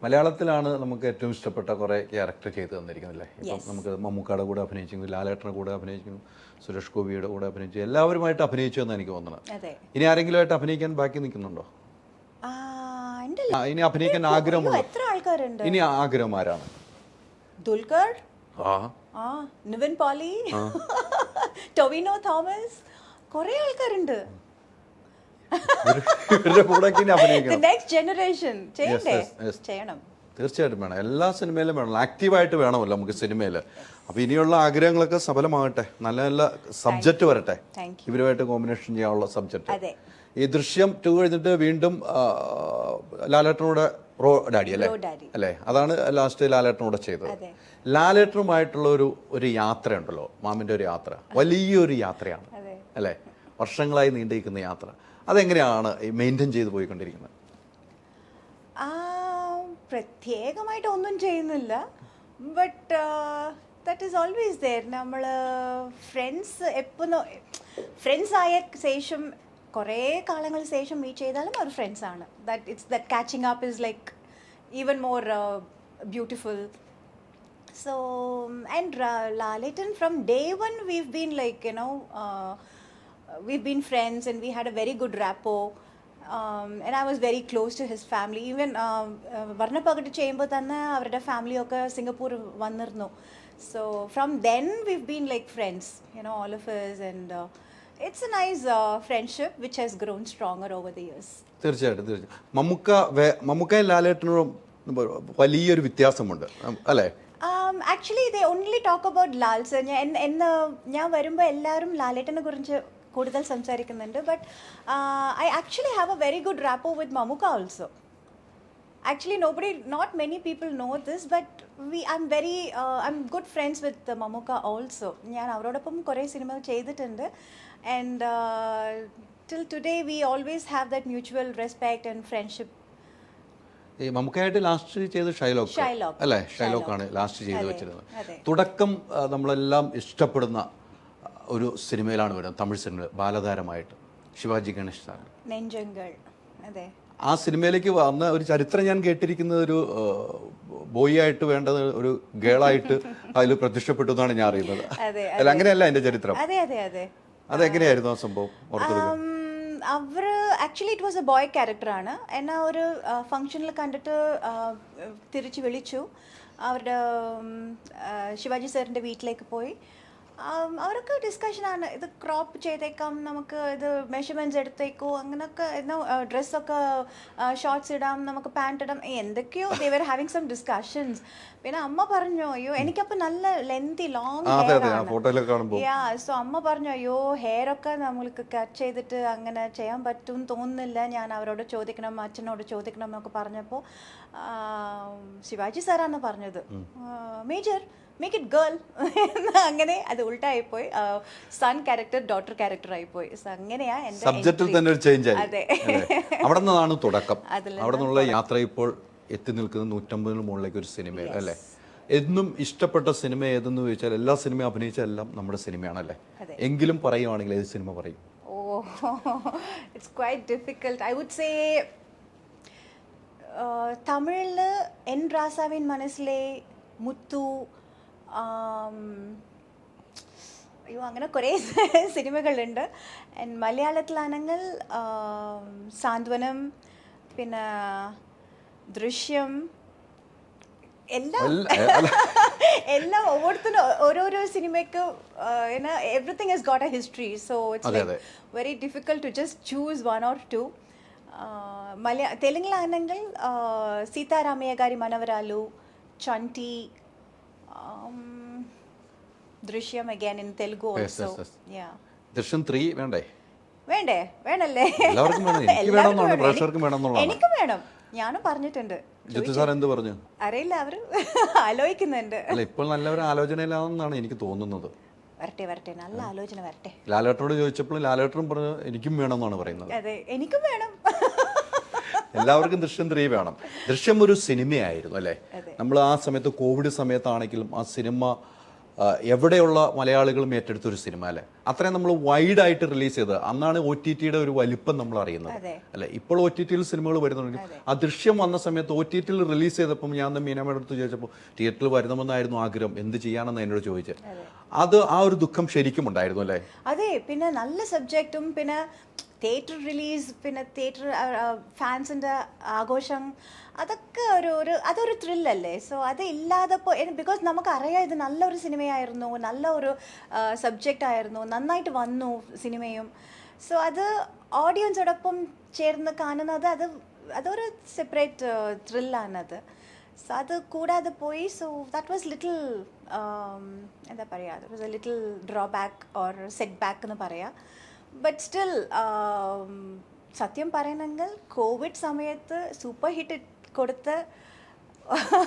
മലയാളത്തിലാണ് നമുക്ക് ഏറ്റവും ഇഷ്ടപ്പെട്ട കുറേ ക്യാരക്ടർ ചെയ്ത് തന്നിരിക്കുന്നില്ലേ? ഇപ്പം നമുക്ക് മമ്മൂക്കയുടെ കൂടെ അഭിനയിക്കുന്നു, ലാലേട്ടൻ്റെ കൂടെ അഭിനയിക്കുന്നു, സുരേഷ് ഗോപിയുടെ കൂടെ അഭിനയിച്ചു, എല്ലാവരുമായിട്ട് അഭിനയിച്ചു എന്ന് എനിക്ക് തോന്നുന്നത്. ഇനി ആരെങ്കിലുമായിട്ട് അഭിനയിക്കാൻ ബാക്കി നിൽക്കുന്നുണ്ടോ? ഇനി അഭിനയിക്കാൻ ആഗ്രഹമുള്ള ഇനി ആഗ്രഹം ആരാണ്? ദുൽഖർ, നിവിൻ പോളി, ടൊവിനോ തോമസ്, കുറേ ആൾക്കാരുണ്ട്. തീർച്ചയായിട്ടും വേണം, എല്ലാ സിനിമയിലും വേണം, ആക്റ്റീവായിട്ട് വേണമല്ലോ നമുക്ക് സിനിമയിൽ. അപ്പോൾ ഇനിയുള്ള ആഗ്രഹങ്ങളൊക്കെ സഫലമാകട്ടെ, നല്ല നല്ല സബ്ജക്റ്റ് വരട്ടെ, ഇവരുമായിട്ട് കോമ്പിനേഷൻ ചെയ്യാനുള്ള സബ്ജക്റ്റ്. ഈ ദൃശ്യം 2 കഴിഞ്ഞിട്ട് വീണ്ടും ലാലേട്ടനോട് റോ ഡാഡി അല്ലേ? അതാണ് ലാസ്റ്റ് ലാലേട്ടനോട് ചെയ്തത്. ലാലേട്ടനുമായിട്ടുള്ള ഒരു യാത്രയുണ്ടല്ലോ, മാമിൻ്റെ ഒരു യാത്ര, വലിയൊരു യാത്രയാണ് അല്ലേ? വർഷങ്ങളായി നീണ്ടിരിക്കുന്ന യാത്ര. അതെങ്ങനെയാണ് മെയിൻറ്റെയിൻ ചെയ്ത് പോയിക്കൊണ്ടിരിക്കുന്നത്? പ്രത്യേകമായിട്ട് ഒന്നും ചെയ്യുന്നില്ല, but that is always there. നമ്മൾ ഫ്രണ്ട്സ് ആയ ശേഷം കുറേ കാലങ്ങൾക്ക് ശേഷം മീറ്റ് ചെയ്താലും അവർ ഫ്രണ്ട്സാണ്. That catching up is like even more beautiful. So and Laletan, from day one we've been like, we've been friends and we had a very good rapport, and I was very close to his family. Even Varnapagatu Chamber thanna avarude family okke Singapore vannirunnu. So from then we've been like friends, all of us, and it's a nice friendship which has grown stronger over the years. തീർച്ചയായിട്ടും മമ്മൂക്കയും ലാലേട്ടനും വലിയൊരു വ്യത്യാസമുണ്ട് അല്ലേ? Actually they only talk about Lal sir. ഞാൻ വരുമ്പോൾ എല്ലാവരും ലാലേട്ടനെ കുറിച്ച് കൂടുതൽ സംസാരിക്കുന്നുണ്ട്, but I actually have a very good rapport with Mammootka also. Actually not many people know this, but I'm good friends with Mammootka also. ഞാൻ അവരോടൊപ്പം കുറേ സിനിമ ചെയ്തിട്ടുണ്ട്, and till today we always have that mutual respect and friendship. ഈ മമ്മൂക്കയായിട്ട് last ചെയ്ത് Shylock അല്ലേ? ഷൈലോക്കാണ് last ചെയ്ത് വെച്ചിരുന്നത്. തുടക്കം നമ്മളെല്ലാം ഇഷ്ടപ്പെടുന്ന ഒരു സിനിമയിലാണ് വരുന്നത്, തമിഴ് സിനിമ, ബാലതാരമായിട്ട് ശിവാജി ഗണേഷ് സാർ. ആ സിനിമയിലേക്ക് വന്ന ഒരു ചരിത്രം ഞാൻ കേട്ടിരിക്കുന്നത്, ഒരു ബോയ് ആയിട്ട് വേണ്ടത് ഒരു ഗേളായിട്ട് അതിൽ പ്രത്യക്ഷപ്പെട്ടു എന്നാണ് ഞാൻ അറിയുന്നത്. അല്ല, അങ്ങനെയല്ല എൻ്റെ ചരിത്രം. അതെങ്ങനെയായിരുന്നു ആ സംഭവം? അവർ actually it was a boy ക്യാരക്ടറാണ്. എന്നാൽ ഒരു ഫംഗ്ഷനിൽ കണ്ടിട്ട് തിരിച്ച് വിളിച്ചു. അവരുടെ ശിവാജി സാറിൻ്റെ വീട്ടിലേക്ക് പോയി. അവരൊക്കെ ഡിസ്കഷനാണ്, ഇത് ക്രോപ്പ് ചെയ്തേക്കാം, നമുക്ക് ഇത് മെഷർമെൻറ്റ്സ് എടുത്തേക്കോ, അങ്ങനെയൊക്കെ ഡ്രസ്സൊക്കെ ഷോർട്ട്സ് ഇടാം, നമുക്ക് പാൻറ്റ് ഇടാം, എന്തൊക്കെയോ ദേ വർ ഹാവിങ് സം ഡിസ്കഷൻസ്. പിന്നെ അമ്മ പറഞ്ഞു, അയ്യോ എനിക്കപ്പോൾ നല്ല ലെങ്തി ലോങ് ഹെയർ, സോ അമ്മ പറഞ്ഞു, അയ്യോ ഹെയറൊക്കെ നമ്മൾക്ക് കട്ട് ചെയ്തിട്ട് അങ്ങനെ ചെയ്യാൻ പറ്റും തോന്നുന്നില്ല, ഞാൻ അവരോട് ചോദിക്കണം, അച്ഛനോട് ചോദിക്കണം എന്നൊക്കെ പറഞ്ഞപ്പോൾ ശിവാജി സാറാണ് പറഞ്ഞത്, മേജർ മേക്ക് ഇറ്റ് ഗേൾ. അങ്ങനെ അത് ഉൾട്ടായിപ്പോയി, സൺ ക്യാരക്ടർ ഡോട്ടർ ക്യാരക്ടർ ആയിപ്പോയി. അങ്ങനെയാ എൻ്റെ സബ്ജക്റ്റിൽ തന്നെ ഒരു ചേഞ്ച് ആയി. അതെ, അവിടെ നിന്നാണ് തുടക്കം. അവിടെ നിന്നുള്ള യാത്ര ഇപ്പോൾ എത്തി നിൽക്കുന്നത് 150 മുകളിലേക്ക് ഒരു സിനിമയിൽ അല്ലേ? എന്നും ഇഷ്ടപ്പെട്ട സിനിമ ഏതെന്ന് ചോദിച്ചാൽ എല്ലാ സിനിമയും അഭിനയിച്ച എല്ലാം നമ്മുടെ സിനിമയാണല്ലേ? എങ്കിലും പറയുവാണെങ്കിൽ ഏത് സിനിമ പറയും? It's quite difficult. I would say തമിഴിൽ എൻ രാസാവിൻ മനസ്സിലെ, മുത്തു, അയ്യോ അങ്ങനെ കുറേ സിനിമകളുണ്ട്. ആൻഡ് മലയാളത്തിലാണെങ്കിൽ സാന്ത്വനം, പിന്നെ ദൃശ്യം, എല്ലാം ഓരോരുത്തരും ഓരോരോ സിനിമയ്ക്ക് everything has got a history. So it's like very difficult to just choose 1 or 2. തെലുങ്കിലാണെങ്കിൽ സീതാരാമയ്യ గారి మనవరాలు, ചണ്ടി, ദൃശ്യം again in Telugu also. Yeah. ദൃശ്യം 3 വേണല്ലേ? എനിക്ക് വേണം, ഞാനും പറഞ്ഞിട്ടുണ്ട്. അറിയില്ല, അവർ ആലോചിക്കുന്നുണ്ട്. ഇപ്പോൾ നല്ലൊരു ആലോചനയിലാണെന്നാണ് എനിക്ക് തോന്നുന്നത്. വരട്ടെ, നല്ല ആലോചന വരട്ടെ. ലാലേട്ടനോട് ചോദിച്ചപ്പോൾ ലാലേട്ടനും പറഞ്ഞു എനിക്കും വേണമെന്നാണ് പറയുന്നത്. അതെ, എനിക്കും വേണം. എല്ലാവർക്കും ദൃശ്യം 3 വേണം. ദൃശ്യം ഒരു സിനിമയായിരുന്നു അല്ലേ? നമ്മൾ ആ സമയത്ത് കോവിഡ് സമയത്താണെങ്കിലും ആ സിനിമ എവിടെയുള്ള മലയാളികളും ഏറ്റെടുത്തൊരു സിനിമ അല്ലേ, അത്രയും നമ്മൾ വൈഡായിട്ട് റിലീസ് ചെയ്തത്. അന്നാണ് OTT-യുടെ ഒരു വലിപ്പം നമ്മൾ അറിയുന്നത് അല്ലെ. ഇപ്പോൾ OTT-യിൽ സിനിമകൾ വരുന്നുണ്ടെങ്കിൽ ആ ദൃശ്യം വന്ന സമയത്ത് OTT-യിൽ റിലീസ് ചെയ്തപ്പോൾ ഞാൻ മീനാമ്മയുടെ അടുത്ത് ചോദിച്ചപ്പോൾ തിയേറ്ററിൽ വരുന്നമെന്നായിരുന്നു ആഗ്രഹം, എന്ത് ചെയ്യാനെന്ന് എന്നോട് ചോദിച്ചത്. അത് ആ ഒരു ദുഃഖം ശരിക്കും ഉണ്ടായിരുന്നു അല്ലേ? അതെ, പിന്നെ നല്ല സബ്ജക്റ്റും, പിന്നെ തിയേറ്റർ റിലീസ്, പിന്നെ തിയേറ്റർ ഫാൻസിൻ്റെ ആഘോഷം, അതൊക്കെ അതൊരു ത്രില്ലല്ലേ. സോ അത് ഇല്ലാതപ്പോൾ ബിക്കോസ് നമുക്കറിയാം ഇത് നല്ലൊരു സിനിമയായിരുന്നു, നല്ല ഒരു സബ്ജക്റ്റ് ആയിരുന്നു, നന്നായിട്ട് വന്നു സിനിമയും. സോ അത് ഓഡിയൻസോടൊപ്പം ചേർന്ന് കാണുന്നത് അതൊരു സെപ്പറേറ്റ് ത്രില്ലാണത്. സോ അത് കൂടാതെ പോയി. സോ ദാറ്റ് വാസ് ലിറ്റിൽ എന്താ പറയുക, that was A little drawback or set back എന്ന് പറയാം. ബട്ട് സ്റ്റിൽ സത്യം പറയണമെങ്കിൽ കോവിഡ് സമയത്ത് സൂപ്പർ ഹിറ്റ് കൊടുത്ത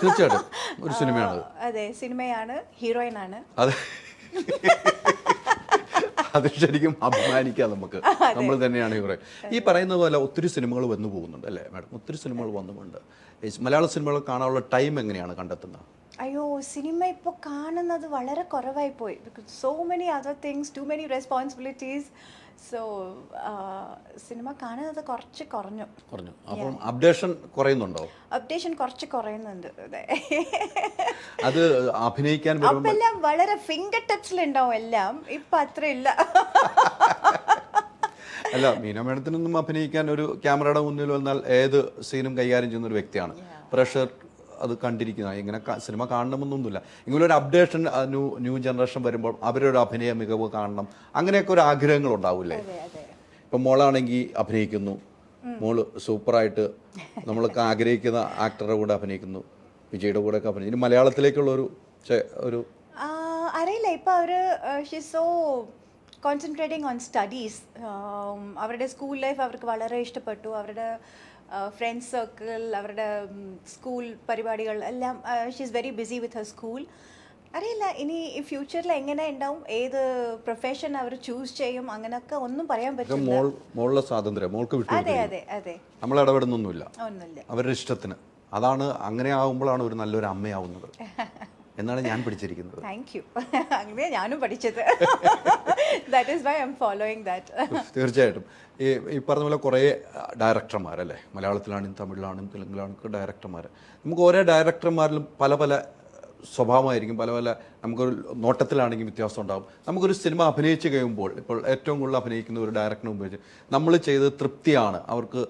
തീർച്ചയായിട്ടും ഒരു സിനിമയാണ്. അതെ, സിനിമയാണ്, ഹീറോയിനാണ്. അതെ, അത് ശരിക്കും അഭിമാനിക്കാം നമുക്ക്, നമ്മൾ തന്നെയാണ് ഹീറോയിൻ. ഈ പറയുന്ന പോലെ ഒത്തിരി സിനിമകൾ വന്നു പോകുന്നുണ്ട് അല്ലേ മാഡം? ഒത്തിരി സിനിമകൾ വന്നുകൊണ്ട് മലയാള സിനിമകൾ കാണാനുള്ള ടൈം എങ്ങനെയാണ് കണ്ടെത്തുന്നത്? അയ്യോ, സിനിമ ഇപ്പോൾ കാണുന്നത് വളരെ കുറവായി പോയി. Because so many other things, too many responsibilities. So cinema കാണുന്നത് കുറച്ച് കുറഞ്ഞു. അപ്പം അപ്ഡേഷൻ കുറയുന്നുണ്ടോ? അപ്ഡേഷൻ കുറച്ച് കുറയുന്നുണ്ട്. അതെ, അത് അഭിനയിക്കാൻ അപ്പെല്ലാം വളരെ ഫിംഗർ ടച്ചിലുണ്ടാവും എല്ലാം. ഇപ്പം അത്ര ഇല്ല. അല്ല, മീന മേഡത്തിനൊന്നും അഭിനയിക്കാൻ ഒരു ക്യാമറയുടെ മുന്നിൽ വന്നാൽ ഏത് സീനും കൈകാര്യം ചെയ്യുന്ന ഒരു വ്യക്തിയാണ്. പ്രഷർ അത് കണ്ടിരിക്കുന്ന ഇങ്ങനെ സിനിമ കാണണമെന്നൊന്നുമില്ല. ഇങ്ങനെ ഒരു അപ്ഡേഷൻ ന്യൂ ജനറേഷൻ വരുമ്പോൾ അവരൊരു അഭിനയ മികവ് കാണണം, അങ്ങനെയൊക്കെ ഒരു ആഗ്രഹങ്ങൾ ഉണ്ടാവില്ലേ? ഇപ്പം മോളാണെങ്കിൽ അഭിനയിക്കുന്നു, മോള് സൂപ്പറായിട്ട് നമ്മളൊക്കെ ആഗ്രഹിക്കുന്ന ആക്ടറുടെ കൂടെ അഭിനയിക്കുന്നു, വിജയുടെ കൂടെ ഒക്കെ അഭിനയിക്കും. ഇനി മലയാളത്തിലേക്കുള്ള ഒരു അറിയില്ല. ഇപ്പം അവർ സോ കോൺസെൻട്രേറ്റിംഗ് ഓൺ സ്റ്റഡീസ്. അവരുടെ സ്കൂൾ ലൈഫ് അവർക്ക് വളരെ ഇഷ്ടപ്പെട്ടു. അവരുടെ ഫ്രണ്ട്സ് സർക്കിൾ, അവരുടെ സ്കൂൾ പരിപാടികൾ എല്ലാം. She is very busy with her school. അറിയില്ല ഇനി ഫ്യൂച്ചറിൽ എങ്ങനെ ഉണ്ടാവും, ഏത് പ്രൊഫഷൻ അവർ ചൂസ് ചെയ്യും, അങ്ങനെയൊക്കെ ഒന്നും പറയാൻ പറ്റില്ല. മോളുടെ സ്വാതന്ത്ര്യം മോൾക്ക് വിട്ടു. അതെ അതെ അതെ, നമ്മൾ ഇടപെടുന്നൊന്നുമില്ല, ഒന്നുമില്ല, അവരുടെ ഇഷ്ടത്തിന്. അതാണ്, അങ്ങനെ ആവുമ്പോഴാണ് ഒരു നല്ലൊരു അമ്മയാവുന്നത് എന്നാണ് ഞാൻ പഠിച്ചിരിക്കുന്നത്. Thank you. അങ്ങനെ ഞാനും പഠിച്ചത്. That is why I am following that. തീർച്ചയായിട്ടും ഈ പറഞ്ഞ പോലെ കുറേ ഡയറക്ടർമാരല്ലേ, മലയാളത്തിലാണെങ്കിലും തമിഴിലാണെങ്കിലും തെലുങ്കിലാണെങ്കിലും ഡയറക്ടർമാർ. നമുക്ക് ഓരോ ഡയറക്ടർമാരിലും പല പല സ്വഭാവമായിരിക്കും, പല പല നമുക്കൊരു നോട്ടത്തിലാണെങ്കിൽ വ്യത്യാസം ഉണ്ടാകും. നമുക്കൊരു സിനിമ അഭിനയിച്ച് കഴിയുമ്പോൾ, ഇപ്പോൾ ഏറ്റവും കൂടുതൽ അഭിനയിക്കുന്ന ഒരു ഡയറക്ടറിനെ ഉപയോഗിച്ച് നമ്മൾ ചെയ്ത് തൃപ്തിയാണ്, അവർക്ക്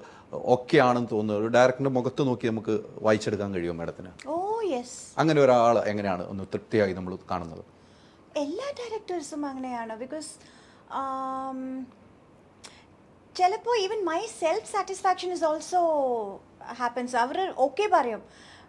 ഓക്കെ ആണെന്ന് തോന്നുന്നത് ഒരു ഡയറക്ടറിന്റെ മുഖത്ത് നോക്കി നമുക്ക് വായിച്ചെടുക്കാൻ കഴിയുമോ മാഡത്തിന്? Oh yes. അങ്ങനെ ഒരാൾ എങ്ങനെയാണ് ഒന്ന് തൃപ്തിയായി നമ്മൾ കാണുന്നത്? എല്ലാ ഡയറക്ടേഴ്സും അങ്ങനെയാണ്. ബിക്കോസ് ചിലപ്പോൾ even my self satisfaction is also happens. അവർ ഓക്കെ പറയും,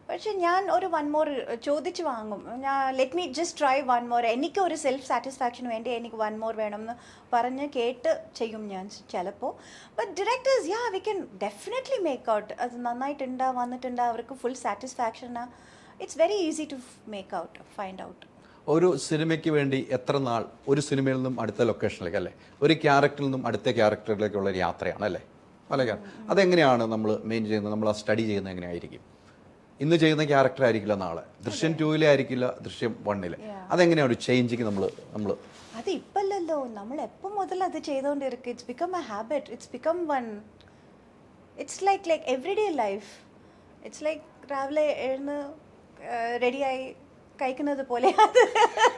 പക്ഷെ ഞാൻ ഒരു വൺ മോർ ചോദിച്ച് വാങ്ങും. ഞാൻ let me just try one more, എനിക്ക് ഒരു സെൽഫ് സാറ്റിസ്ഫാക്ഷന് വേണ്ടി എനിക്ക് വൺ മോർ വേണം എന്ന് പറഞ്ഞ് കേട്ട് ചെയ്യും ഞാൻ ചിലപ്പോൾ. But directors ya we can definitely make out. അത് നന്നായിട്ടുണ്ട്, വന്നിട്ടുണ്ട്, അവർക്ക് ഫുൾ സാറ്റിസ്ഫാക്ഷനാണ്. It's very easy to make out, find out. ഒരു സിനിമയ്ക്ക് വേണ്ടി എത്ര നാൾ ഒരു സിനിമയിൽ നിന്നും അടുത്ത ലൊക്കേഷനിലേക്ക് അല്ലേ, ഒരു ക്യാരക്ടറിൽ നിന്നും അടുത്ത ക്യാരക്ടറിലേക്കുള്ള ഒരു യാത്രയാണ് അല്ലേ? അതെങ്ങനെയാണ് നമ്മൾ മെയിൻ ചെയ്യുന്നത്? നമ്മൾ ആ സ്റ്റഡി ചെയ്യുന്നത് എങ്ങനെയായിരിക്കും? ഇന്ന് ചെയ്യുന്ന ക്യാരക്ടർ ആയിരിക്കില്ല നാളെ, ദൃശ്യം 2-ലെ ആയിരിക്കില്ല ദൃശ്യം 1-ലെ. അതെങ്ങനെയാണ് ഒരു ചേഞ്ചിങ് നമ്മൾ അത് ഇപ്പല്ലല്ലോ, നമ്മൾ എപ്പോൾ മുതൽ അത് ചെയ്തുകൊണ്ടിരിക്കും. It's become a habit, it's become one, it's like everyday life. It's like രാവിലെ എഴുന്ന് റെഡിയായി കഴിക്കുന്നത് പോലെ.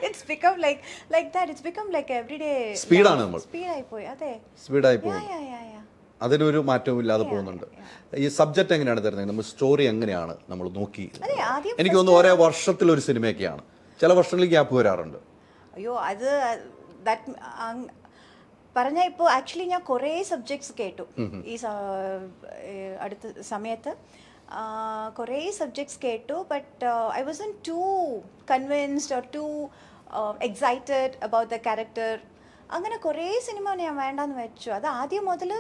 It's become like that. It's become like everyday സ്പീഡാണ്, നമ്മൾ സ്പീഡായി പോയി. അതെ, സ്പീഡായി പോയി, അതിനൊരു മാറ്റവും ഇല്ലാതെ പോകുന്നുണ്ട്. ഈ സബ്ജക്റ്റ് എങ്ങനെയാണ് തരുന്നത്? നമ്മൾ സ്റ്റോറി എങ്ങനെയാണ് നമ്മൾ നോക്കി? എനിക്ക് തോന്നുന്നു ഓരോ വർഷത്തിലൊരു സിനിമയൊക്കെയാണ്, ചില വർഷങ്ങളിൽ ഗ്യാപ്പ് വരാറുണ്ട്. അയ്യോ, അത് പറഞ്ഞാൽ ഇപ്പോൾ ആക്ച്വലി ഞാൻ കുറേ സബ്ജക്ട്സ് കേട്ടു ഈ അടുത്ത സമയത്ത്. കുറേ സബ്ജക്ട്സ് കേട്ടു, but I wasn't too convinced or too excited about the character. അങ്ങനെ കുറേ സിനിമ ഞാൻ വേണ്ടാന്ന് വെച്ചു. അത് ആദ്യം മുതൽ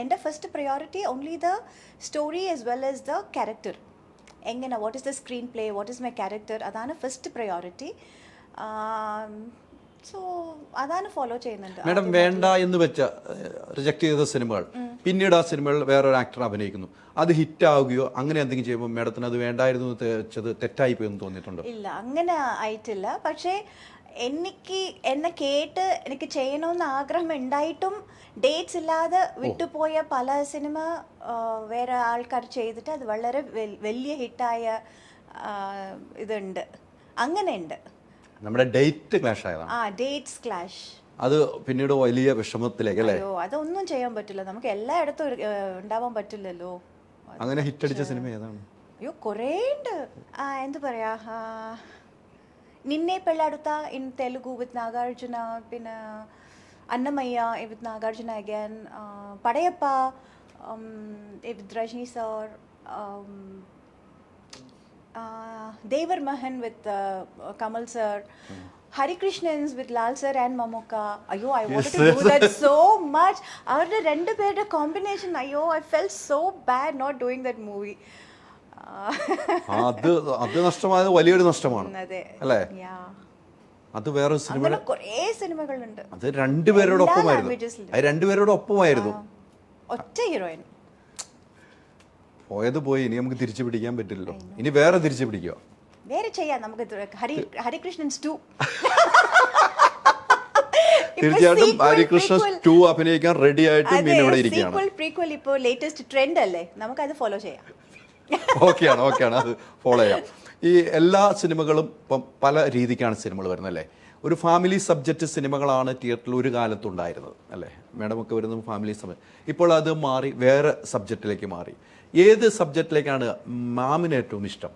എൻ്റെ first priority only the story as well as the character. എങ്ങനെ, what is the screenplay, what is my character, അതാണ് ഫസ്റ്റ് പ്രയോറിറ്റി. സോ അതാണ് ഫോളോ ചെയ്യുന്നുണ്ട്. മാഡം വേണ്ട എന്ന് വെച്ച റിജക്ട് ചെയ്ത സിനിമകൾ പിന്നീട് ആ സിനിമകളിൽ വേറൊരു ആക്ടർ അഭിനയിക്കുന്നു, അത് ഹിറ്റ് ആവുകയോ അങ്ങനെ എന്തെങ്കിലും ചെയ്യുമ്പോൾ മാഡത്തിന് അത് വേണ്ടായിരുന്നു എന്ന് വെച്ചത് തെറ്റായി പോയി എന്ന് തോന്നിയിട്ടുണ്ടോ? ഇല്ല, അങ്ങനെ ആയിട്ടില്ല. പക്ഷേ എന്നെ കേട്ട് എനിക്ക് ചെയ്യണമെന്ന് ആഗ്രഹം ഉണ്ടായിട്ടും ഡേറ്റ്സ് ഇല്ലാതെ വിട്ടുപോയ പല സിനിമ വേറെ ആൾക്കാർ ചെയ്തിട്ട് അത് വളരെ വലിയ ഹിറ്റായ ഇതുണ്ട്. അങ്ങനെ ഉണ്ട്. നമ്മുടെ ഡേറ്റ് ക്ലാഷ് ആയതാണ്. Dates clash. അത് പിന്നീട് വലിയ വിഷമത്തിലേക്ക് അല്ലേ? അയ്യോ, അതൊന്നും ചെയ്യാൻ പറ്റില്ല. നമുക്ക് എല്ലായിടത്തും ഉണ്ടാവാൻ പറ്റില്ലല്ലോ. അങ്ങനെ ഹിറ്റ് അടിച്ച സിനിമ ഏതാണ്? അയ്യോ, കുറേ ഉണ്ട്. എന്ത് പറയാ, നിന്നെ പെള്ളാടുത്ത ഇൻ തെലുഗു വിത്ത് നാഗാർജുന, പിന്നെ Annamayya with Nagarjuna again, Padayappa with Rajini sir, Devar Mahan with Kamal sir, Hari Krishnans with Lal sir and Mamoka. Ayo, I wanted to do that so much. Avരുടെ രണ്ടുപേരുടെ കോമ്പിനേഷൻ, അയ്യോ, I felt so bad not doing that movie. അത് നഷ്ടമായത് വലിയൊരു നഷ്ടമാണ് അല്ലേ? അത് വേറെ cinema, കുറേ സിനിമകളുണ്ട്. അത് രണ്ടുപേരോട് ഒപ്പമായിരുന്നു. ഒറ്റ ഹീറോയിൻ. പോയത് പോയി, ഇനി നമുക്ക് തിരിച്ചു പിടിക്കാൻ പറ്റില്ലല്ലോ. ഇനി വേറെ തിരിച്ചു പിടിക്കുക, വേറെ ചെയ്യാം നമുക്ക്. ഹരികൃഷ്ണൻസ് 2 തീർച്ചയായിട്ടും ഹരികൃഷ്ണൻ 2 അഭിനയിക്കാൻ റെഡി ആയിട്ട് ഇവിടെ ഇരിക്കുകയാണ്. പ്രീക്വൽ ഇപ്പോൾ ലേറ്റസ്റ്റ് ട്രെൻഡ് അല്ലേ, നമുക്ക് അത് ഫോളോ ചെയ്യാം. ഓക്കെയാണ്, അത് ഫോളോ ചെയ്യാം. ഈ എല്ലാ സിനിമകളും ഇപ്പം പല രീതിക്കാണ് സിനിമകൾ വരുന്നത് അല്ലേ? ഒരു ഫാമിലി സബ്ജക്റ്റ് സിനിമകളാണ് തിയേറ്ററിൽ ഒരു കാലത്തുണ്ടായിരുന്നത് അല്ലേ? മാഡമൊക്കെ വരുന്നത് ഫാമിലി സബ്ജക്റ്റ്. ഇപ്പോൾ അത് മാറി വേറെ സബ്ജക്റ്റിലേക്ക് മാറി. ഏത് സബ്ജക്റ്റിലേക്കാണ് മാമിന് ഏറ്റവും ഇഷ്ടം?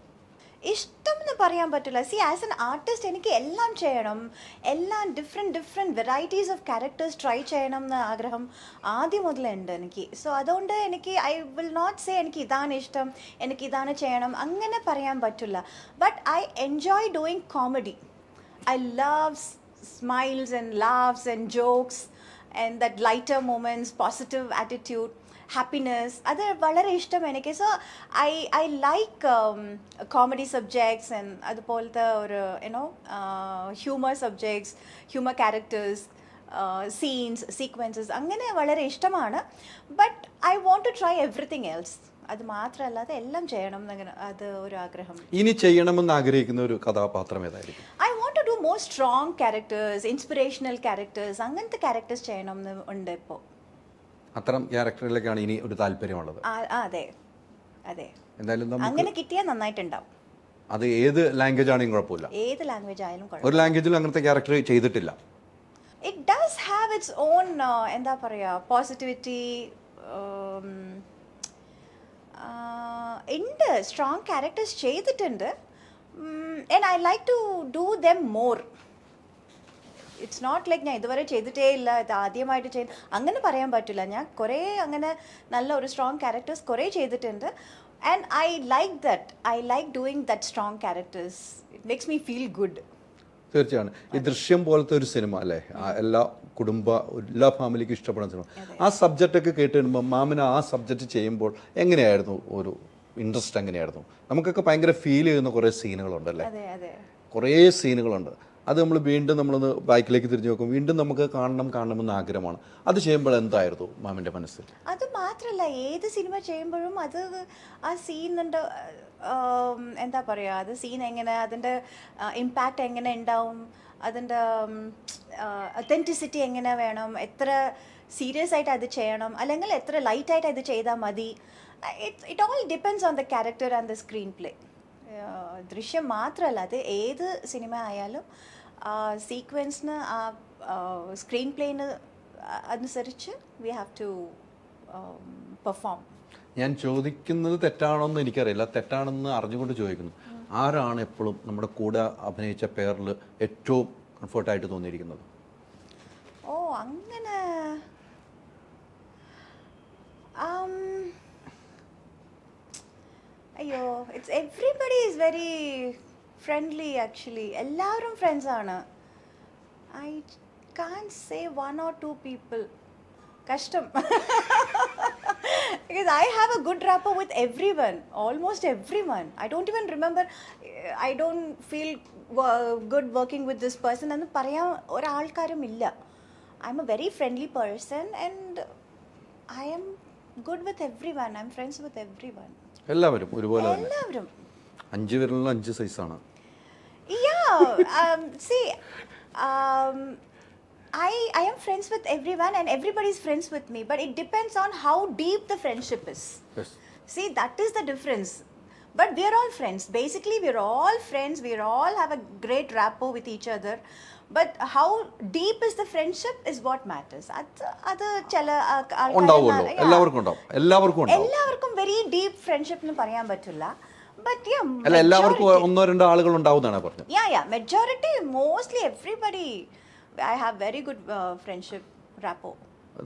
ഇഷ്ടം എന്ന് പറയാൻ പറ്റില്ല. ആസ് എൻ ആർട്ടിസ്റ്റ് എനിക്ക് എല്ലാം ചെയ്യണം, എല്ലാം different varieties of characters try ചെയ്യണം എന്ന് ആഗ്രഹം ആദ്യം മുതലുണ്ട് എനിക്ക്. സോ അതുകൊണ്ട് എനിക്ക് ഐ വിൽ നോട്ട് സേ എനിക്ക് ഇതാണ് ഇഷ്ടം, എനിക്ക് ഇതാണ് ചെയ്യണം, അങ്ങനെ പറയാൻ പറ്റില്ല. But I enjoy doing comedy. I love smiles and laughs and jokes and that lighter moments, positive attitude, happiness. അത് വളരെ ഇഷ്ടം എനിക്ക്. So I like comedy subjects and അതുപോലത്തെ ഒരു humour subjects, humour characters, scenes, sequences അങ്ങനെ വളരെ ഇഷ്ടമാണ്. But I want to try everything else. അത് മാത്രമല്ലാതെ എല്ലാം ചെയ്യണം എന്നങ്ങനെ അത് ഒരു ആഗ്രഹം. ഇനി ചെയ്യണമെന്ന് ആഗ്രഹിക്കുന്ന ഒരു കഥാപാത്രം ഏതായിരിക്കും? I want to do more strong characters, inspirational characters, അങ്ങനത്തെ ക്യാരക്ടേഴ്സ് ചെയ്യണം എന്ന് ഉണ്ട് ഇപ്പോൾ. അത്തരം ക്യാരക്ടറിലേക്കാണ് ഇനി ഒരു താല്പര്യമുള്ളത്. അതെ. എന്തായാലും അങ്ങനെ കിട്ടിയാൽ നന്നായിട്ടുണ്ടാവും. അത് ഏത് ലാംഗ്വേജ് ആണെങ്കിലും കുഴപ്പമില്ല. ഏത് ലാംഗ്വേജ് ആയാലും കുഴപ്പമില്ല. ഒരു ലാംഗ്വേജിലും അങ്ങനത്തെ ക്യാരക്ടർ ചെയ്തിട്ടില്ല. It does have its own എന്താ പറയുക പോസിറ്റിവിറ്റി ഉണ്ട്. സ്ട്രോങ് ക്യാരക്ടേഴ്സ് ചെയ്തിട്ടുണ്ട്. And I like to do them more. It's not like ഞാൻ ഇതുവരെ ചെയ്തിട്ടേ ഇല്ല, ഇത് ആദ്യമായിട്ട് അങ്ങനെ പറയാൻ പറ്റില്ല. ഞാൻ കുറേ അങ്ങനെ നല്ല ഒരു സ്ട്രോങ് ക്യാരക്ടേഴ്സ് കുറേ ചെയ്തിട്ടുണ്ട്. And I like that. I like doing that strong characters. It makes me feel good. തീർച്ചയാണ്. ഈ ദൃശ്യം പോലത്തെ ഒരു സിനിമ അല്ലേ, എല്ലാ എല്ലാ ഫാമിലിക്കും ഇഷ്ടപ്പെടുന്ന സിനിമ. ആ സബ്ജക്റ്റൊക്കെ കേട്ട് വരുമ്പോൾ മാമിന് ആ സബ്ജക്റ്റ് ചെയ്യുമ്പോൾ എങ്ങനെയായിരുന്നു ഒരു ഇൻട്രസ്റ്റ്? എങ്ങനെയായിരുന്നു? നമുക്കൊക്കെ ഭയങ്കര ഫീൽ ചെയ്യുന്ന കുറേ സീനുകളുണ്ടല്ലേ, കുറേ സീനുകളുണ്ട്. അത് നമ്മൾ വീണ്ടും നമ്മളൊന്ന് ബാക്കിലേക്ക് തിരിഞ്ഞു നോക്കും, വീണ്ടും നമുക്ക് കാണണമെന്ന് ആഗ്രഹമാണ്. അത് ചെയ്യുമ്പോൾ എന്തായിരുന്നു മാമിൻ്റെ മനസ്സിൽ? അത് മാത്രമല്ല, ഏത് സിനിമ ചെയ്യുമ്പോഴും അത് ആ സീനുണ്ട്, എന്താ പറയുക, അത് സീൻ എങ്ങനെ, അതിൻ്റെ ഇമ്പാക്റ്റ് എങ്ങനെ ഉണ്ടാവും, അതിൻ്റെ ഒത്തൻറ്റിസിറ്റി എങ്ങനെ വേണം, എത്ര സീരിയസ് ആയിട്ട് അത് ചെയ്യണം അല്ലെങ്കിൽ എത്ര ലൈറ്റായിട്ട് അത് ചെയ്താൽ മതി. It all depends on the character and the screen play. ദൃശ്യം മാത്രമല്ല, അത് ഏത് സിനിമ ആയാലും സീക്വൻസിന് ആ സ്ക്രീൻ പ്ലേന് അനുസരിച്ച് വി ഹാവ് ടു പെർഫോം. ഞാൻ ചോദിക്കുന്നത് തെറ്റാണോന്ന് എനിക്കറിയില്ല, തെറ്റാണെന്ന് അറിഞ്ഞുകൊണ്ട് ചോദിക്കുന്നു. ആരാണ് എപ്പോഴും നമ്മുടെ കൂടെ അഭിനയിച്ച പേരിൽ ഏറ്റവും കംഫർട്ടായിട്ട് തോന്നിയിരിക്കുന്നത്? ഓ അങ്ങനെ അയ്യോ, it's everybody is very friendly actually. എല്ലാവരും ഫ്രണ്ട്സാണ്. I can say 1 or 2 people. കഷ്ടം. Because I have a good rapport with everyone, almost everyone. I don't even remember, I don't feel good working with this person. എന്ന് പറയാൻ ഒരാൾക്കാരും ഇല്ല. I'm a very friendly person and I am good with everyone. I'm friends with everyone. എല്ലാവരും ഒരുപോലെ തന്നെ. എല്ലാവരും. 5 വിരലിലും 5 സൈസാണ്. Yeah, see, I am friends with everyone and everybody is friends with me, but it depends on how deep the friendship is. Yes. See, that is the difference. But we are all friends. Basically, we are all friends. We all have a great rapport with each other. But how deep is the friendship is what matters. അത് ചില ഉണ്ടാവുമല്ലോ, എല്ലാവർക്കും ഉണ്ടാവും, എല്ലാവർക്കും ഉണ്ടാവും. എല്ലാവർക്കും very deep friendship എന്ന് പറയാൻ പറ്റില്ല. But yeah, അല്ല, എല്ലാവർക്കും 1-2 ആളുകൾ ഉണ്ടാവുന്നതാണ് പറഞ്ഞത്. Yeah, majority, mostly everybody. I have very good friendship rapport.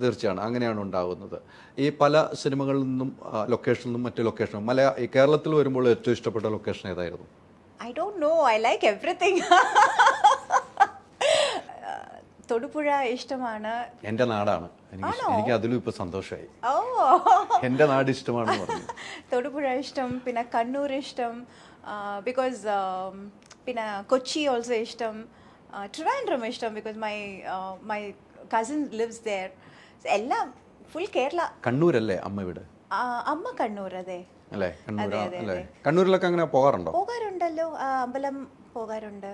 തീർച്ചയാണ്, അങ്ങനെയാണ് ഉണ്ടാകുന്നത്. ഈ പല സിനിമകളിൽ നിന്നും ലൊക്കേഷനിൽ നിന്നും മറ്റു ലൊക്കേഷനും ഈ കേരളത്തിൽ വരുമ്പോൾ ഏറ്റവും ഇഷ്ടപ്പെട്ട ലൊക്കേഷൻ ഏതായിരുന്നു? I don't know. I like everything. Thodupuzha ഇഷ്ടമാണ്. എൻ്റെ നാടാണ്. എനിക്ക് അതിലും ഇപ്പൊ സന്തോഷമായി. എൻ്റെ നാട് ഇഷ്ടമാണെന്ന് പറഞ്ഞു. തൊടുപുഴ ഇഷ്ടം, പിന്നെ കണ്ണൂർ ഇഷ്ടം, ബിക്കോസ് പിന്നെ കൊച്ചി ഓൾസോ ഇഷ്ടം, ട്രിവാൻഡ്രം ഇഷ്ടം, because my cousin lives there. എല്ലാം ഫുൾ കേരള. കണ്ണൂരല്ലേ അമ്മ വീട്? അമ്മ കണ്ണൂർ. അതെ അല്ലേ, കണ്ണൂർ അല്ലേ. കണ്ണൂരിലൊക്കെ അങ്ങനെ പോകാറുണ്ടോ? പോകാറുണ്ടല്ലോ, അമ്പലം പോകാറുണ്ട്.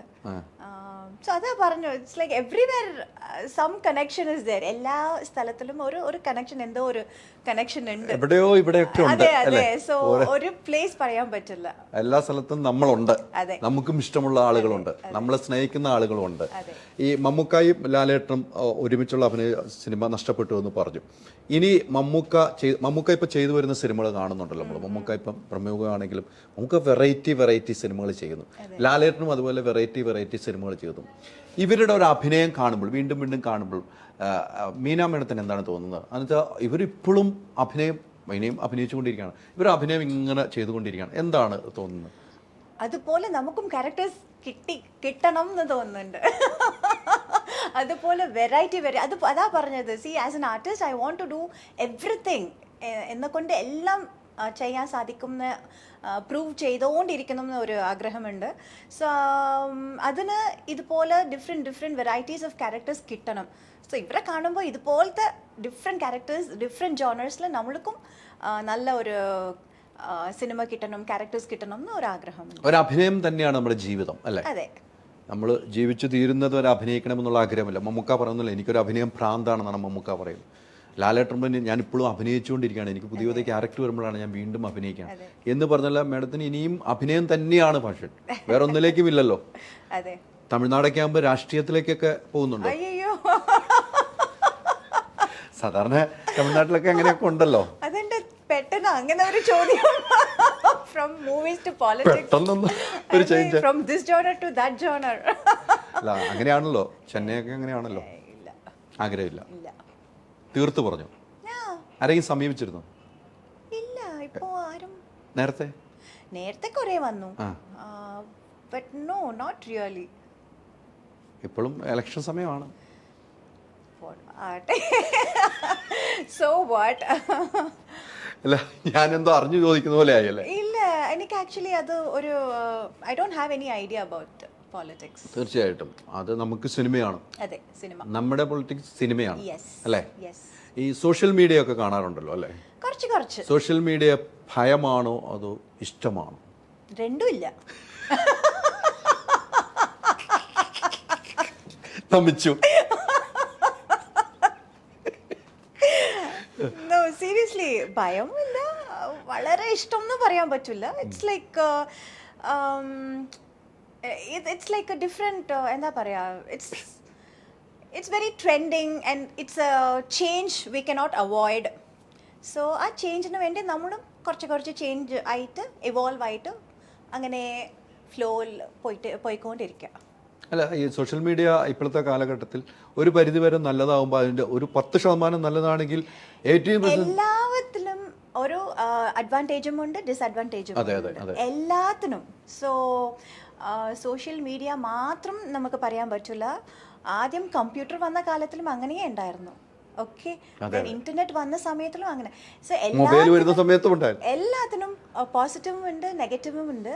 സോ അതാ പറഞ്ഞു, it's like everywhere some connection is there. എല്ലാ സ്ഥലത്തിലും ഒരു കണക്ഷൻ, എന്തോ ഒരു കണക്ഷൻ ഉണ്ട് എവിടെയോ ഇവിടെയൊക്കെ ഉണ്ട്. അതെ, സോ ഒരു പ്ലേസ് പറയാൻ പറ്റില്ല. എല്ലാ സ്ഥലത്തും നമ്മളുണ്ട്, നമുക്കും ഇഷ്ടമുള്ള ആളുകളുണ്ട്, നമ്മളെ സ്നേഹിക്കുന്ന ആളുകളുണ്ട്. ഈ മമ്മൂക്കായും ലാലേട്ടനും ഒരുമിച്ചുള്ള അഭിനയ സിനിമ നഷ്ടപ്പെട്ടു എന്ന് പറഞ്ഞു. ഇനി മമ്മൂക്ക ഇപ്പൊ ചെയ്തു വരുന്ന സിനിമകൾ കാണുന്നുണ്ടല്ലോ നമ്മൾ. മമ്മൂക്ക ഇപ്പം പ്രമുഖമാണെങ്കിലും നമുക്ക് വെറൈറ്റി സിനിമകൾ ചെയ്യുന്നു. ലാലേട്ടനും അതുപോലെ വെറൈറ്റി സിനിമകൾ ചെയ്തു. ഇവരുടെ ഒരു അഭിനയം കാണുമ്പോൾ, വീണ്ടും കാണുമ്പോൾ മീനാ മേഡത്തിന് എന്താണ് തോന്നുന്നത്? എന്നുവെച്ചാൽ ഇവരിപ്പോഴും ഇനിയും അഭിനയിച്ചുകൊണ്ടിരിക്കുകയാണ്. ഇവർ അഭിനയം ഇങ്ങനെ ചെയ്തുകൊണ്ടിരിക്കുകയാണ്. എന്താണ് തോന്നുന്നത്? അതുപോലെ നമുക്കും ക്യാരക്ടേഴ്സ് കിട്ടണം എന്ന് തോന്നുന്നുണ്ട്. അതുപോലെ വെറൈറ്റി അതാ പറഞ്ഞത്. See, as an artist I want to do everything. എന്നെ കൊണ്ട് എല്ലാം ചെയ്യാൻ സാധിക്കുമെന്ന് പ്രൂവ് ചെയ്തുകൊണ്ടിരിക്കണം എന്ന് ഒരു ആഗ്രഹമുണ്ട്. സോ അതിന് ഇതുപോലെ ഡിഫറെൻറ്റ് വെറൈറ്റീസ് ഓഫ് ക്യാരക്ടേഴ്സ് കിട്ടണം. സോ ഇവരെ കാണുമ്പോൾ ഇതുപോലത്തെ ഡിഫറെൻറ്റ് ക്യാരക്ടേഴ്സ് ഡിഫറെൻറ്റ് ജോണേഴ്സിൽ നമ്മൾക്കും നല്ല ഒരു സിനിമ കിട്ടണം, ക്യാരക്ടേഴ്സ് കിട്ടണം എന്ന് ഒരു ആഗ്രഹമുണ്ട്. ഒരു അഭിനയം തന്നെയാണ് നമ്മുടെ ജീവിതം അല്ലേ? അതെ, നമ്മൾ ജീവിച്ചു തീരുന്നത് വരെ അഭിനയിക്കണമെന്നുള്ള ആഗ്രഹമില്ല. മമ്മൂക്ക പറയുന്നില്ല എനിക്കൊരു അഭിനയം ഭ്രാന്താണെന്നാണ് മമ്മൂക്ക പറയുന്നത്. ലാലേട്ടൻ ഞാൻ ഇപ്പോഴും അഭിനയിച്ചുകൊണ്ടിരിക്കുകയാണ്, എനിക്ക് പുതിയ ക്യാരക്ടർ വരുമ്പോഴാണ് ഞാൻ വീണ്ടും അഭിനയിക്കണം എന്ന് പറഞ്ഞല്ല. മേഡത്തിന് ഇനിയും അഭിനയം തന്നെയാണ് പാഷൻ, വേറെ ഒന്നിലേക്കും ഇല്ലല്ലോ. തമിഴ്നാടൊക്കെ ആകുമ്പോൾ രാഷ്ട്രീയത്തിലേക്കൊക്കെ പോകുന്നുണ്ടോ? സാധാരണ തമിഴ്നാട്ടിലൊക്കെ അങ്ങനെയൊക്കെ ഉണ്ടല്ലോ. അതെന്റെ പെട്ടെന്ന് അങ്ങനെ ഒരു ചോദ്യം. From movies to politics. From this genre to that genre. അല്ല, അങ്ങനെയാണല്ലോ, ചെന്നൈയൊക്കെ അങ്ങനെയാണല്ലോ. ആഗ്രഹമില്ല, തീർത്തു പറഞ്ഞു. ആരെങ്കിലും സമീപിച്ചിരുന്നു? ഇല്ല, ഇപ്പോ ആരും. നേരത്തെ കുറേ വന്നു, but no, not really. ഇപ്പോഴും ഇലക്ഷൻ സമയമാണ്. So what? അല്ല, ഞാനെന്തോ അറിഞ്ഞു ചോദിക്കുന്ന പോലെ ആയല്ലേ? ഇല്ല, എനിക്ക് ആക്ച്വലി അത് ഒരു I don't have any idea about politics. തീർച്ചയായിട്ടും അത് നമുക്ക് സിനിമയാണ്. അതെ, സിനിമ. നമ്മുടെ പൊളിറ്റിക്സ് സിനിമയാണ് അല്ലേ? യെസ്. ഈ സോഷ്യൽ മീഡിയ ഒക്കെ കാണാറുണ്ടല്ലോ അല്ലേ? കുറച്ച്. സോഷ്യൽ മീഡിയ ഭയമാണോ അതോ ഇഷ്ടമാണോ? രണ്ടും ഇല്ല. തമ്മിച്ചു. No, seriously, ഭയമില്ല, വളരെ ഇഷ്ടം എന്ന് പറയാൻ പറ്റില്ല. It's like it's like A different, എന്താ പറയാ, it's very trending and it's A change we cannot avoid. So ആ ചേഞ്ചിന് വേണ്ടി നമ്മളും കുറച്ച് ചേഞ്ച് ആയിട്ട് ഇവോൾവ് ആയിട്ട് അങ്ങനെ ഫ്ലോയിൽ പോയിക്കൊണ്ടിരിക്കുക. അല്ല, ഈ സോഷ്യൽ മീഡിയ ഇപ്പോഴത്തെ കാലഘട്ടത്തിൽ ഒരു പരിധിവരെ നല്ലതാവുമ്പോൾ അതിൻ്റെ ഒരു 10% നല്ലതാണെങ്കിൽ എല്ലാത്തിലും ഒരു അഡ്വാൻറ്റേജും ഉണ്ട്, ഡിസ്അഡ്വാൻറ്റേജും ഉണ്ട് എല്ലാത്തിനും. സോ സോഷ്യൽ മീഡിയ മാത്രം നമുക്ക് പറയാൻ പറ്റില്ല. ആദ്യം കമ്പ്യൂട്ടർ വന്ന കാലത്തിലും അങ്ങനെയേ ഉണ്ടായിരുന്നു. ഓക്കെ ഇന്റർനെറ്റ് വന്ന സമയത്തിലും അങ്ങനെ സോ മൊബൈൽ വരുന്ന സമയത്തും ഉണ്ടായിരുന്നു. എല്ലാത്തിനും പോസിറ്റീവും ഉണ്ട് നെഗറ്റീവും ഉണ്ട്,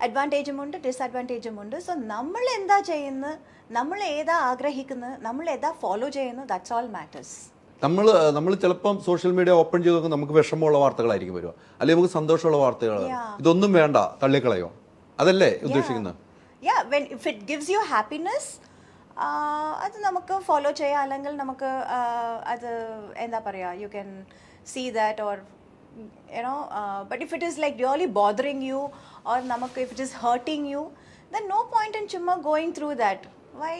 അഡ്വാൻറ്റേജും ഉണ്ട് ഡിസ്അഡ്വാൻറ്റേജും ഉണ്ട്. സോ നമ്മൾ എന്താ ചെയ്യുന്നത്, നമ്മൾ ഏതാ ആഗ്രഹിക്കുന്നത്, നമ്മൾ ഏതാ ഫോളോ ചെയ്യുന്നത്, ദാറ്റ്സ് ഓൾ മാറ്റേഴ്സ്. നമ്മൾ ചിലപ്പം സോഷ്യൽ മീഡിയ ഓപ്പൺ ചെയ്ത് നോക്കുമ്പോൾ നമുക്ക് വിഷമമുള്ള വാർത്തകളായിരിക്കും വരിക, അല്ലെങ്കിൽ നമുക്ക് സന്തോഷമുള്ള വാർത്തകൾ. ഇതൊന്നും വേണ്ട, തള്ളിക്കളയോ, അതല്ലേ ഉദ്ദേശിക്കുന്നത്? if it gives you happiness, അത് നമുക്ക് ഫോളോ ചെയ്യാം, അല്ലെങ്കിൽ നമുക്ക് അത് എന്താ പറയുക, you can see that or but if it is like really bothering you or നമുക്ക് if it is hurting you, then no point in ചുമ്മാ going through that. Why?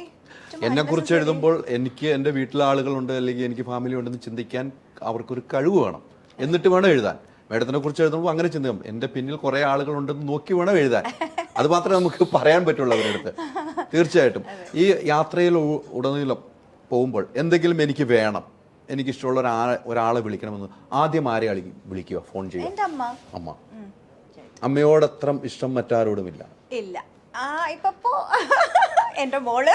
എന്നെ കുറിച്ച് എഴുതുമ്പോൾ എനിക്ക് എൻ്റെ വീട്ടിലെ ആളുകളുണ്ട് അല്ലെങ്കിൽ എനിക്ക് ഫാമിലി ഉണ്ടെന്ന് ചിന്തിക്കാൻ അവർക്കൊരു കഴിവ് വേണം, എന്നിട്ട് വേണം എഴുതാൻ. മേഡത്തിനെ കുറിച്ച് എഴുതുമ്പോൾ അങ്ങനെ ചിന്തിക്കാം, എൻ്റെ പിന്നിൽ കുറേ ആളുകളുണ്ടെന്ന് നോക്കി വേണം എഴുതാൻ. അത് മാത്രമേ നമുക്ക് പറയാൻ പറ്റുള്ളൂ അവരുടെ അടുത്ത്. തീർച്ചയായിട്ടും ഈ യാത്രയിൽ ഉടനീളം പോകുമ്പോൾ എന്തെങ്കിലും എനിക്ക് വേണം, എനിക്കിഷ്ടമുള്ള ഒരാളെ വിളിക്കണമെന്ന് ആദ്യം ആരെ വിളിക്കുക, ഫോൺ ചെയ്യുക? അമ്മ. അമ്മയോടത്ര ഇഷ്ടം മറ്റാരോടുമില്ല? ഇല്ല. ഇപ്പോ എൻ്റെ മോള്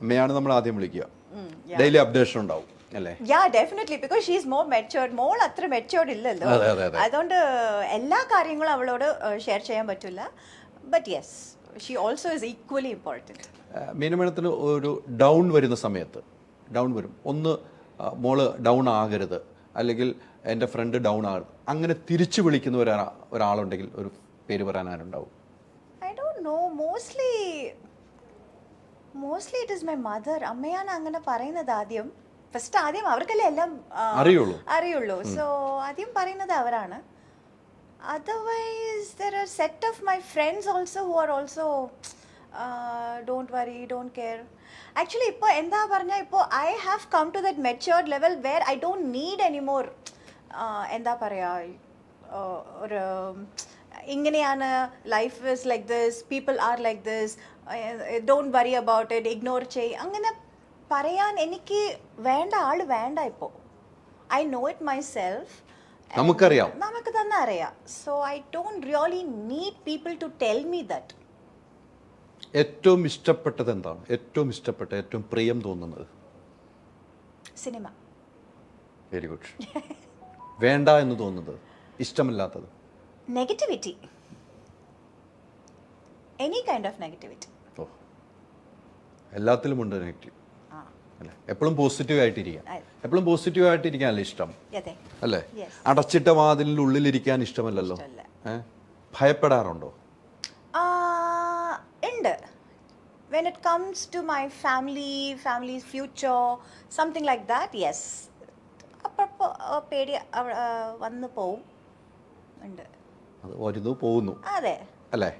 അമ്മയാണ് നമ്മൾ ആദ്യം വിളിക്കുക. ഡെയിലി അപ്ഡേഷൻ ഉണ്ടാവും അല്ലേ? Definitely, because she is more matured. മോൾ അത്ര മെച്ചുവർഡ് ഇല്ലല്ലോ, അതുകൊണ്ട് എല്ലാ കാര്യങ്ങളും അവളോട് ഷെയർ ചെയ്യാൻ പറ്റില്ല. But yes, she also is equally important. മീനമേണത്തിന് ഒരു ഡൗൺ വരുന്ന സമയത്ത്, ഡൗൺ വരും, ഒന്ന് മോള് ഡൗൺ ആകരുത്, അല്ലെങ്കിൽ എൻ്റെ ഫ്രണ്ട് ഡൗൺ ആകരുത്, അങ്ങനെ തിരിച്ചു വിളിക്കുന്ന ഒരാളുണ്ടെങ്കിൽ ഒരു പേര് പറയാൻ ആരുണ്ടാവും? I don't know, mostly it is my mother. അമ്മയാണ് അങ്ങനെ പറയുന്നത് ആദ്യം. ഫസ്റ്റ് ആദ്യം അവർക്കല്ലേ എല്ലാം അറിയുള്ളൂ. സോ ആദ്യം പറയുന്നത് അവരാണ്. Otherwise, there are set of my friends also who are also don't worry, don't care. Actually, ഇപ്പോൾ എന്താ പറഞ്ഞാൽ, ഇപ്പോൾ I have come to that matured level where I don't need anymore. എന്താ പറയുക, ഒരു ഇങ്ങനെയാണ്, life is like this, people are like this, don't worry about it, ignore ചെയ്, അങ്ങനെ പറയാൻ എനിക്ക് ആള് വേണ്ട ഇപ്പോൾ. I know it myself, നമുക്ക് തന്നെ അറിയാം. So I don't really need people to tell me that. ഏറ്റവും ഇഷ്ടപ്പെട്ടത് എന്താണ്? ഏറ്റവും പ്രിയം തോന്നുന്നത്? സിനിമ. Very good. വേണ്ട എന്ന് തോന്നുന്നത്, ഇഷ്ടമില്ലാത്തത്? Negativity, any kind of negativity. എല്ലാത്തിലും ഉണ്ട് നെഗറ്റീവ് അല്ലേ? എപ്പോഴും പോസിറ്റീവ് ആയിട്ടിരിക്കാനല്ലേ ഇഷ്ടം അല്ലേ? അടച്ചിട്ട വാതിലിൻ്റെ ഉള്ളിലിരിക്കാൻ ഇഷ്ടമല്ലല്ലോ. ഭയപ്പെടാറുണ്ടോ? ഉണ്ട്. When it comes to my family's future, something like that, yes. അപ്പോൾ പേടി വന്നു പോവും. ഉണ്ട്. അത് വരുന്നു പോകുന്നു. അതെ അല്ലേ?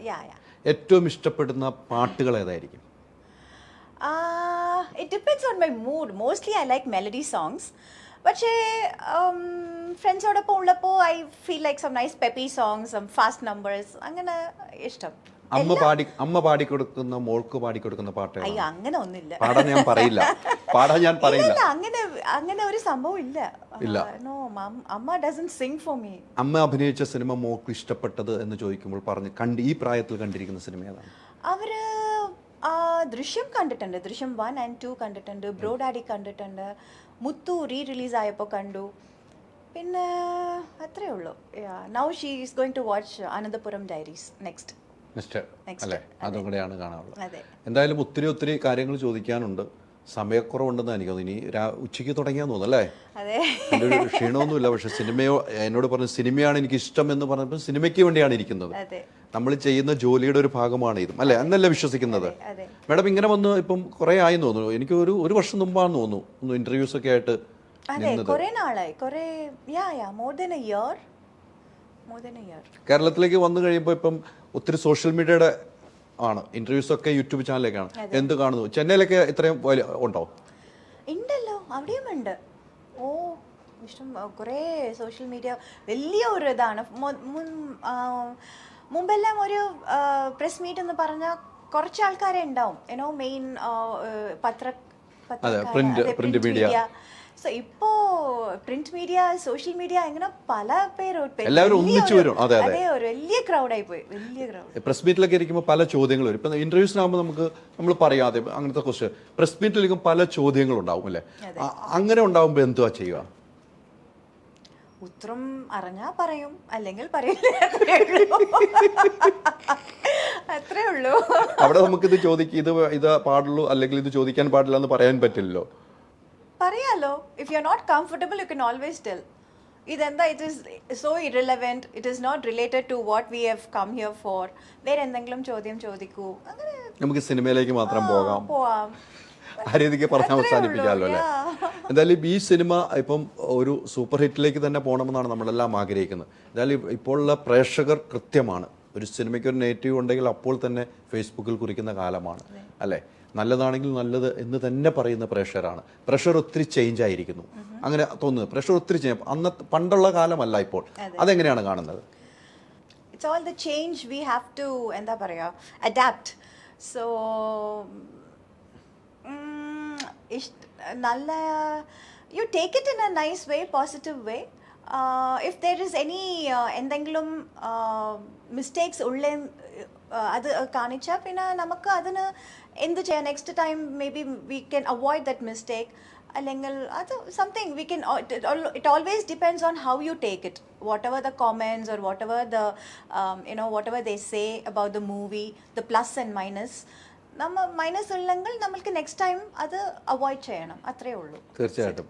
ഏറ്റവും ഇഷ്ടപ്പെടുന്ന പാട്ടുകൾ ഏതായിരിക്കും? It depends on my mood. Mostly I like melody songs. പക്ഷേ ഫ്രണ്ട്സോടൊപ്പം ഉള്ളപ്പോൾ I feel like some nice peppy songs, some fast numbers, അങ്ങനെ ഇഷ്ടം. അമ്മ പാടിക്കൊടുക്കുന്ന, മോൾക്ക് പാടിക്കൊടുക്കുന്ന പാട്ട്? അയ്യോ, അങ്ങനെ ഒന്നുമില്ല. പാടാൻ ഞാൻ പറയില്ല. അങ്ങനെ ഒരു സംഭവം ഇല്ല. നോ, അമ്മ doesn't sing for me. അമ്മ അഭിനയിച്ച സിനിമ മോൾക്ക് ഇഷ്ടപ്പെട്ടത് എന്ന് ചോദിക്കുമ്പോൾ ഈ പ്രായത്തിൽ കണ്ടിരിക്കുന്ന സിനിമ ഏതാണ്? അവര് ദൃശ്യം കണ്ടിട്ടുണ്ട്, ദൃശ്യം 1 and 2 കണ്ടിട്ടുണ്ട്, ബ്രോ ഡാഡി കണ്ടിട്ടുണ്ട്, മുത്തു റിലീസ് ആയപ്പോൾ കണ്ടു. പിന്നെ അത്രേ ഉള്ളൂ. Now she is going to watch Ananthapuram Diaries next അല്ലേ? അതും കൂടെയാണ് കാണാനുള്ളത്. എന്തായാലും ഒത്തിരി കാര്യങ്ങൾ ചോദിക്കാനുണ്ട്, സമയക്കുറവുണ്ടെന്ന് എനിക്ക് തോന്നുന്നു. ഇനി ഉച്ചയ്ക്ക് തുടങ്ങിയാന്ന് തോന്നുന്നു അല്ലേ? എൻ്റെ ഒരു ക്ഷീണമൊന്നുമില്ല. പക്ഷെ എന്നോട് പറഞ്ഞു സിനിമയാണ് എനിക്ക് ഇഷ്ടം എന്ന് പറഞ്ഞപ്പോൾ സിനിമയ്ക്ക് വേണ്ടിയാണ് ഇരിക്കുന്നത്. നമ്മൾ ചെയ്യുന്ന ജോലിയുടെ ഒരു ഭാഗമാണ് ഇതും അല്ലേ? എന്നല്ല വിശ്വസിക്കുന്നത്. മാഡം ഇങ്ങനെ വന്ന് ഇപ്പം കുറേ ആയി തോന്നുന്നു. എനിക്ക് ഒരു വർഷം മുമ്പാണെന്ന് തോന്നുന്നു ഇന്റർവ്യൂസ് ഒക്കെ ആയിട്ട്. കേരളത്തിലേക്ക് വന്നു കഴിയുമ്പോൾ ഇപ്പം ഒത്തിരി സോഷ്യൽ മീഡിയയുടെ ആണ്, ഇന്റർവ്യൂസ് ഒക്കെ യൂട്യൂബ് ചാനലിലേക്കാണ്. എന്ത് കാണുന്നു? ചെന്നൈയിലൊക്കെ ഇത്രയും ഉണ്ടോ? ഉണ്ടല്ലോ, അവിടെയും ഉണ്ട്. ഇഷ്ടം കുറേ സോഷ്യൽ മീഡിയ വലിയ ഒരു ഇതാണ്. മുമ്പെല്ലാം ഒരു പ്രസ് മീറ്റ് എന്ന് പറഞ്ഞാൽ കുറച്ച് ആൾക്കാരെ ഉണ്ടാവും, മെയിൻ പ്രിന്റ് മീഡിയ. സോ ഇപ്പോ പ്രിന്റ് മീഡിയ സോഷ്യൽ മീഡിയ അങ്ങനെ പല പേരും എല്ലാവരും ഒന്നിച്ചു വരും. അതെ, അതെ. അതെ, ഒരു വലിയ ക്രൗഡായി പോയി, വലിയ ക്രൗഡ്. പ്രസ് മീറ്റിലൊക്കെ ഇരിക്കുമ്പോൾ പല ചോദ്യങ്ങൾ വരും. ഇപ്പം ഇന്റർവ്യൂസിനാകുമ്പോൾ നമുക്ക് നമ്മൾ പറയാതെ അങ്ങനത്തെ ക്വസ്റ്റ്യൻ, പ്രസ് മീറ്റിലിരിക്കും പല ചോദ്യങ്ങളുണ്ടാവും അല്ലേ? അങ്ങനെ ഉണ്ടാവുമ്പോൾ എന്തുവാ ചെയ്യുക? ഉത്തരം അറിഞ്ഞാ പറയും, അല്ലെങ്കിൽ പറയില്ല. അത്രേ ഉള്ളൂ. അവിടെ നമുക്കിത് ചോദിക്കും, ഇത് പാടുള്ളൂ അല്ലെങ്കിൽ ഇത് ചോദിക്കാൻ പാടില്ല എന്ന് പറയാൻ പറ്റില്ലല്ലോ. പറയാലോ. If you are not comfortable you can always tell. ഇതെന്താ, it is so irrelevant, it is not related to what we have come here for. വേറെ എന്തെങ്കിലും ചോദ്യം ചോദിക്കൂ, അങ്ങനെ നമുക്ക് സിനിമയിലേക്ക് മാത്രം പോകാം, പോവാം. ആ രീതിക്ക് പറഞ്ഞ് അവസാനിപ്പിക്കാമല്ലോ അല്ലേ? എന്തായാലും ഈ സിനിമ ഇപ്പം ഒരു സൂപ്പർ ഹിറ്റിലേക്ക് തന്നെ പോകണമെന്നാണ് നമ്മളെല്ലാം ആഗ്രഹിക്കുന്നത്. എന്തായാലും ഇപ്പോഴുള്ള പ്രേക്ഷകർ കൃത്യമാണ്. ഒരു സിനിമയ്ക്ക് ഒരു നെഗറ്റീവ് ഉണ്ടെങ്കിൽ അപ്പോൾ തന്നെ ഫേസ്ബുക്കിൽ കുറിക്കുന്ന കാലമാണ് അല്ലേ? നല്ലതാണെങ്കിൽ നല്ലത് എന്ന് തന്നെ പറയുന്ന പ്രേക്ഷകരാണ്. പ്രഷർ ഒത്തിരി ചേഞ്ച് ആയിരിക്കുന്നു, അങ്ങനെ തോന്നുന്നത്. പ്രഷർ ഒത്തിരി ചേഞ്ച്, അന്നത്തെ പണ്ടുള്ള കാലമല്ല ഇപ്പോൾ. അതെങ്ങനെയാണ് കാണുന്നത്? It's all the change we have to, എന്താ പറയുക, അഡാപ്റ്റ്. സോ നല്ല you take it in a nice way, positive way. If there is any എന്തെങ്കിലും മിസ്റ്റേക്സ് ഉള്ള അത് കാണിച്ചാൽ പിന്നെ നമുക്ക് അതിന് എന്ത് ചെയ്യാം, next time may be we can avoid that mistake. അല്ലെങ്കിൽ അത് something we can, it always depends on how you take it. whatever the comments or whatever the whatever they say about the movie, the plus and minus, നമ്മൾ minus ഉള്ളെങ്കിൽ നമ്മൾക്ക് next time അത് avoid ചെയ്യണം, അത്രേ ഉള്ളൂ. തീർച്ചയായിട്ടും.